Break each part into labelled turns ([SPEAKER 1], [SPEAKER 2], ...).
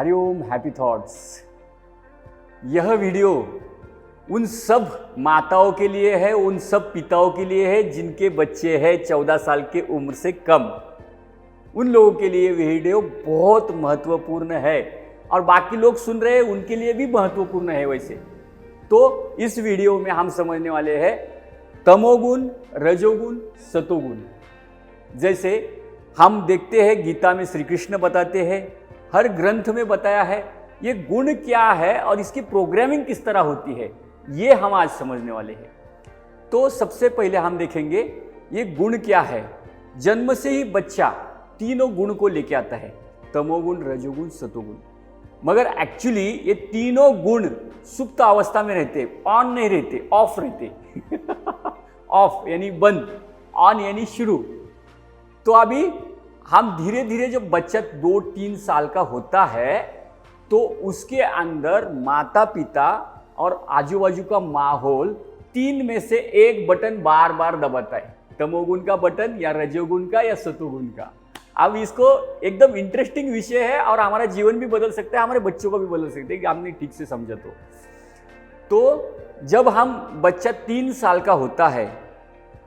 [SPEAKER 1] Hariom happy thoughts. यह video उन सब माताओं के लिए है, उन सब पिताओं के लिए है जिनके बच्चे हैं 14 साल के उम्र से कम। उन लोगों के लिए वीडियो बहुत महत्वपूर्ण है और बाकी लोग सुन रहे हैं उनके लिए भी महत्वपूर्ण है। वैसे तो इस वीडियो में हम समझने वाले हैं तमोगुण, रजोगुण, सतोगुण। जैसे हम देखते हैं गीता में श्री कृष्ण बताते हैं, हर ग्रंथ में बताया है ये गुण क्या है और इसकी प्रोग्रामिंग किस तरह होती है, ये हम आज समझने वाले हैं। तो सबसे पहले हम देखेंगे ये गुण क्या है। जन्म से ही बच्चा तीनों गुण को लेके आता है, तमोगुण, रजोगुण, सतोगुण। मगर एक्चुअली ये तीनों गुण सुप्त अवस्था में रहते, ऑन नहीं रहते, ऑफ रहते। ऑफ यानी बंद, ऑन यानी शुरू। तो अभी हम धीरे धीरे जब बच्चा 2-3 साल का होता है तो उसके अंदर माता पिता और आजू बाजू का माहौल तीन में से एक बटन बार बार दबाता है, तमोगुण का बटन या रजोगुण का या सतोगुण का। अब इसको एकदम इंटरेस्टिंग विषय है और हमारा जीवन भी बदल सकता है, हमारे बच्चों का भी बदल सकते हैं कि हमने ठीक से समझा तो जब हम बच्चा 3 साल का होता है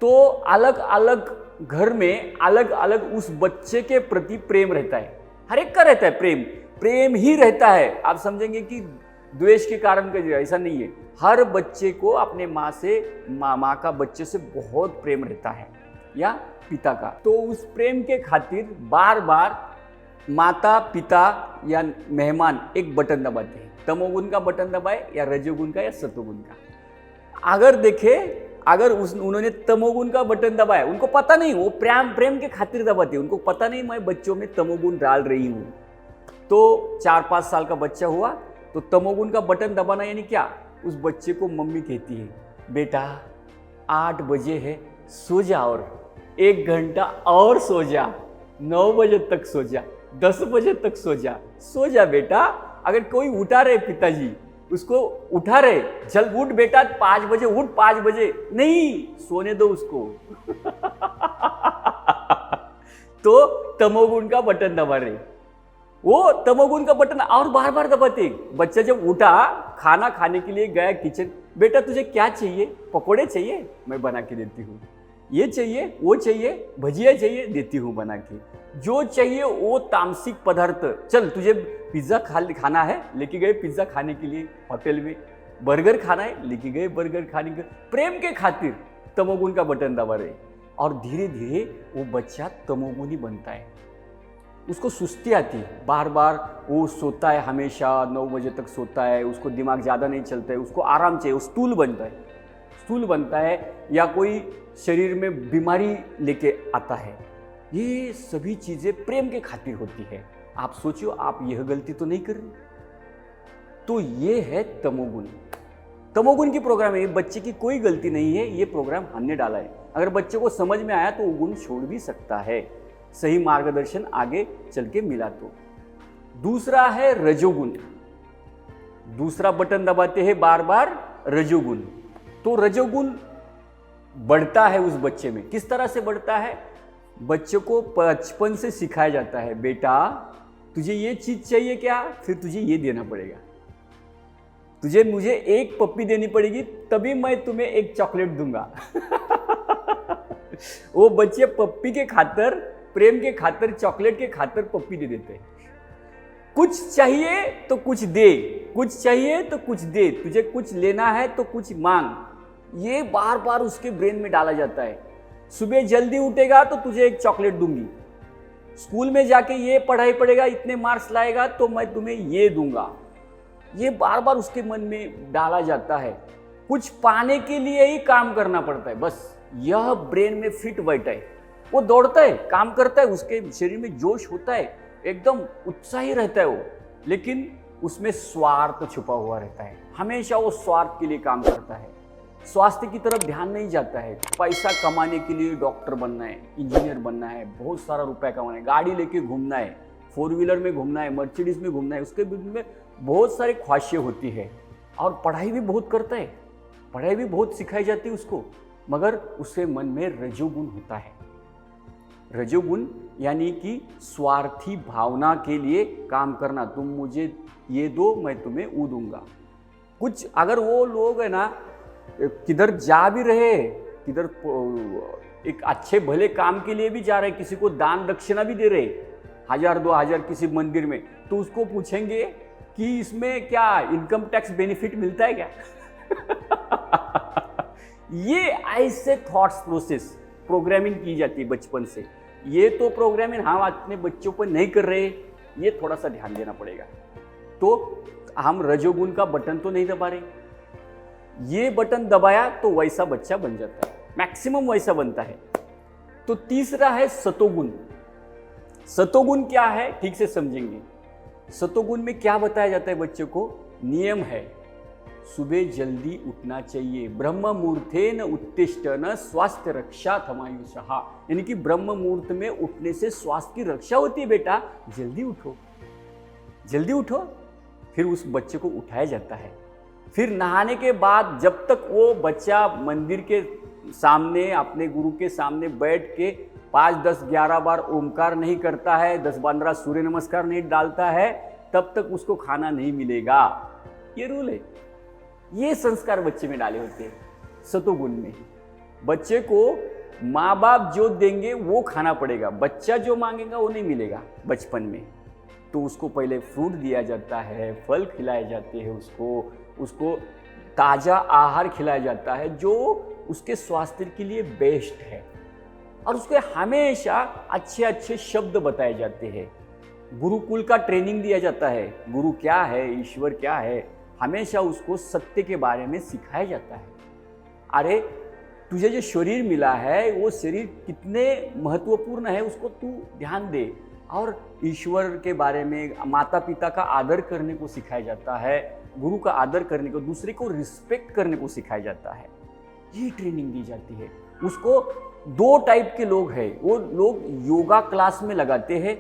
[SPEAKER 1] तो अलग अलग घर में अलग अलग उस बच्चे के प्रति प्रेम रहता है। हर एक का रहता है प्रेम ही रहता है। आप समझेंगे कि द्वेष के कारण का, ऐसा नहीं है। हर बच्चे को अपने माँ से माँ का बच्चे से बहुत प्रेम रहता है या पिता का। तो उस प्रेम के खातिर बार बार माता पिता या मेहमान एक बटन दबाते हैं, तमोगुण का बटन दबाए या रजोगुण का या सतोगुण का। अगर उन्होंने तमोगुण का बटन दबाया, उनको पता नहीं, वो प्रेम के खातिर दबाते, उनको पता नहीं मैं बच्चों में तमोगुण डाल रही हूँ। तो 4-5 साल का बच्चा हुआ तो तमोगुण का बटन दबाना यानी क्या, उस बच्चे को मम्मी कहती है बेटा 8 बजे है, सो जा, और 1 घंटा और सो जा, 9 बजे तक सो जा, 10 बजे तक सो जा बेटा। अगर कोई उठा रहे पिताजी, उसको उठा रहे, चल उठ बेटा 5 बजे उठ, 5 बजे नहीं, सोने दो उसको। तो तमोगुण का बटन दबा रहे, वो तमोगुण का बटन और बार बार दबाते। बच्चा जब उठा, खाना खाने के लिए गया किचन, बेटा तुझे क्या चाहिए, पकोड़े चाहिए, मैं बना के देती हूँ, ये चाहिए, वो चाहिए, भजिया चाहिए, देती हूँ बना के, जो चाहिए वो तामसिक पदार्थ। चल तुझे पिज्ज़ा खाना है, लेके गए पिज्ज़ा खाने के लिए होटल में, बर्गर खाना है, लेके गए बर्गर खाने के। प्रेम के खातिर तमोगुण का बटन दबा रहे और धीरे धीरे वो बच्चा तमोगुणी बनता है। उसको सुस्ती आती है, बार बार वो सोता है, हमेशा 9 बजे तक सोता है, उसको दिमाग ज़्यादा नहीं चलता है, उसको आराम चाहिए, वो स्टूल बनता है या कोई शरीर में बीमारी लेके आता है। ये सभी चीज़ें प्रेम के खातिर होती है। आप सोचियो, आप यह गलती तो नहीं कर रहे। तो ये है तमोगुण की प्रोग्राम है। बच्चे की कोई गलती नहीं है, ये प्रोग्राम हमने डाला है। अगर बच्चे को समझ में आया तो वो गुण छोड़ भी सकता है, सही मार्गदर्शन आगे चल के मिला तो। दूसरा है रजोगुण। दूसरा बटन दबाते हैं बार बार, रजोगुण। तो रजोगुण बढ़ता है उस बच्चे में। किस तरह से बढ़ता है? बच्चे को बचपन से सिखाया जाता है, बेटा तुझे ये चीज चाहिए क्या, फिर तुझे ये देना पड़ेगा, तुझे मुझे एक पप्पी देनी पड़ेगी तभी मैं तुम्हें एक चॉकलेट दूंगा। वो बच्चे पप्पी के खातिर, प्रेम के खातिर, चॉकलेट के खातिर पप्पी दे देते हैं। कुछ चाहिए तो कुछ दे, कुछ चाहिए तो कुछ दे, तुझे कुछ लेना है तो कुछ मांग, ये बार बार उसके ब्रेन में डाला जाता है। सुबह जल्दी उठेगा तो तुझे एक चॉकलेट दूंगी, स्कूल में जाके ये पढ़ाई पड़ेगा, इतने मार्क्स लाएगा तो मैं तुम्हें ये दूंगा। ये बार बार उसके मन में डाला जाता है। कुछ पाने के लिए ही काम करना पड़ता है, बस यह ब्रेन में फिट बैठा है। वो दौड़ता है, काम करता है, उसके शरीर में जोश होता है, एकदम उत्साही रहता है वो, लेकिन उसमें स्वार्थ छुपा हुआ रहता है। हमेशा वो स्वार्थ के लिए काम करता है, स्वास्थ्य की तरफ ध्यान नहीं जाता है। पैसा कमाने के लिए डॉक्टर बनना है, इंजीनियर बनना है, बहुत सारा रुपया कमाना है, गाड़ी लेके घूमना है, 4 व्हीलर में घूमना है, मर्सिडीज में घूमना है, उसके बीच में बहुत सारी ख्वाहिशें होती है। और पढ़ाई भी बहुत करता है, पढ़ाई भी बहुत सिखाई जाती है उसको, मगर उसके मन में रजोगुण होता है। रजोगुण यानी कि स्वार्थी भावना के लिए काम करना, तुम मुझे ये दो मैं तुम्हें वो दूंगा। कुछ अगर वो लोग है ना किधर जा भी रहे, किधर एक अच्छे भले काम के लिए भी जा रहे, किसी को दान दक्षिणा भी दे रहे 1000-2000 किसी मंदिर में, तो उसको पूछेंगे कि इसमें क्या इनकम टैक्स बेनिफिट मिलता है क्या? ये ऐसे थॉट्स प्रोसेस प्रोग्रामिंग की जाती है बचपन से। ये तो प्रोग्रामिंग हम अपने बच्चों पर नहीं कर रहे, ये थोड़ा सा ध्यान देना पड़ेगा। तो हम रजोगुण का बटन तो नहीं दबा रहे, ये बटन दबाया तो वैसा बच्चा बन जाता है, मैक्सिमम वैसा बनता है। तो तीसरा है सतोगुण। सतोगुण क्या है ठीक से समझेंगे। सतोगुण में क्या बताया जाता है बच्चों को? नियम है, सुबह जल्दी उठना चाहिए। ब्रह्म मुहूर्तेन उत्तिष्ठन स्वास्थ्य रक्षा थमायुषः, यानी कि ब्रह्म मुहूर्त में उठने से स्वास्थ्य की रक्षा होती है। बेटा जल्दी उठो, जल्दी उठो। फिर उस बच्चे को उठाया जाता है। फिर नहाने के बाद जब तक वो बच्चा मंदिर के सामने अपने गुरु के सामने बैठ के 5, 10, 11 बार ओमकार नहीं करता है, 10-15 सूर्य नमस्कार नहीं डालता है, तब तक उसको खाना नहीं मिलेगा। ये रूल है। ये संस्कार बच्चे में डाले होते हैं सतोगुण में। बच्चे को माँ बाप जो देंगे वो खाना पड़ेगा, बच्चा जो मांगेगा वो नहीं मिलेगा बचपन में। तो उसको पहले फ्रूट दिया जाता है, फल खिलाए जाते हैं, उसको ताज़ा आहार खिलाया जाता है जो उसके स्वास्थ्य के लिए बेस्ट है, और उसको हमेशा अच्छे अच्छे शब्द बताए जाते हैं। गुरुकुल का ट्रेनिंग दिया जाता है, गुरु क्या है, ईश्वर क्या है, हमेशा उसको सत्य के बारे में सिखाया जाता है। अरे तुझे जो शरीर मिला है वो शरीर कितने महत्वपूर्ण है उसको तू ध्यान दे, और ईश्वर के बारे में, माता पिता का आदर करने को सिखाया जाता है, गुरु का आदर करने को, दूसरे को रिस्पेक्ट करने को सिखाया जाता है। ये ट्रेनिंग दी जाती है उसको। 2 टाइप के लोग हैं, वो लोग योगा क्लास में लगाते हैं,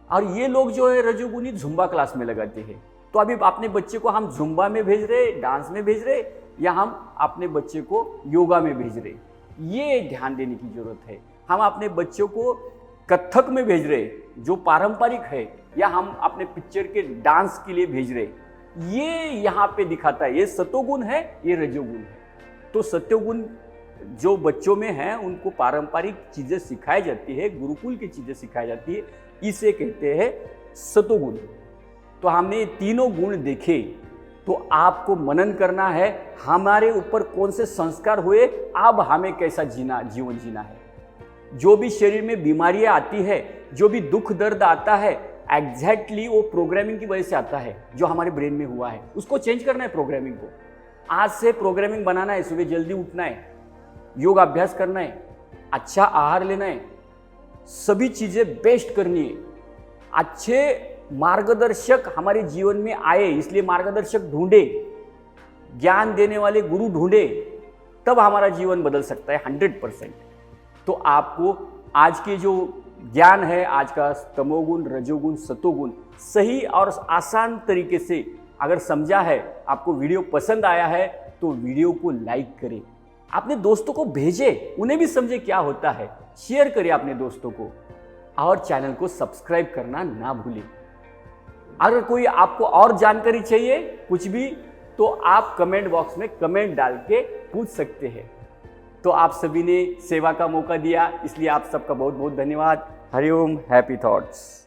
[SPEAKER 1] और ये लोग जो है रजोगुणी जुम्बा क्लास में लगाते हैं। तो अभी अपने बच्चे को हम जुम्बा में भेज रहे, डांस में भेज रहे, या हम अपने बच्चे को योगा में भेज रहे, ये ध्यान देने की जरूरत है। हम अपने बच्चों को कथक में भेज रहे जो पारंपरिक है, या हम अपने पिक्चर के डांस के लिए भेज रहे, ये यहाँ पे दिखाता है। ये सतोगुण है, ये रजोगुण है। तो सत्योगुण जो बच्चों में है उनको पारंपरिक चीजें सिखाई जाती है, गुरुकुल की चीजें सिखाई जाती है, इसे कहते हैं सतोगुण। तो हमने ये तीनों गुण देखे, तो आपको मनन करना है हमारे ऊपर कौन से संस्कार हुए, अब हमें कैसा जीवन जीना है। जो भी शरीर में बीमारियां आती है, जो भी दुख दर्द आता है, एग्जैक्टली वो प्रोग्रामिंग की वजह से आता है जो हमारे ब्रेन में हुआ है। उसको चेंज करना है प्रोग्रामिंग को। आज से प्रोग्रामिंग बनाना है, सुबह जल्दी उठना है, योग अभ्यास करना है, अच्छा आहार लेना है, सभी चीजें बेस्ट करनी है। अच्छे मार्गदर्शक हमारे जीवन में आए, इसलिए मार्गदर्शक ढूंढे, ज्ञान देने वाले गुरु ढूंढे, तब हमारा जीवन बदल सकता है 100%। तो आपको आज के जो ज्ञान है, आज का तमोगुण, रजोगुण, सतोगुण सही और आसान तरीके से अगर समझा है, आपको वीडियो पसंद आया है, तो वीडियो को लाइक करें, अपने दोस्तों को भेजें, उन्हें भी समझे क्या होता है, शेयर करें अपने दोस्तों को, और चैनल को सब्सक्राइब करना ना भूलें। अगर कोई आपको और जानकारी चाहिए कुछ भी, तो आप कमेंट बॉक्स में कमेंट डाल के पूछ सकते हैं। तो आप सभी ने सेवा का मौका दिया, इसलिए आप सबका बहुत बहुत धन्यवाद। Hariom, happy thoughts.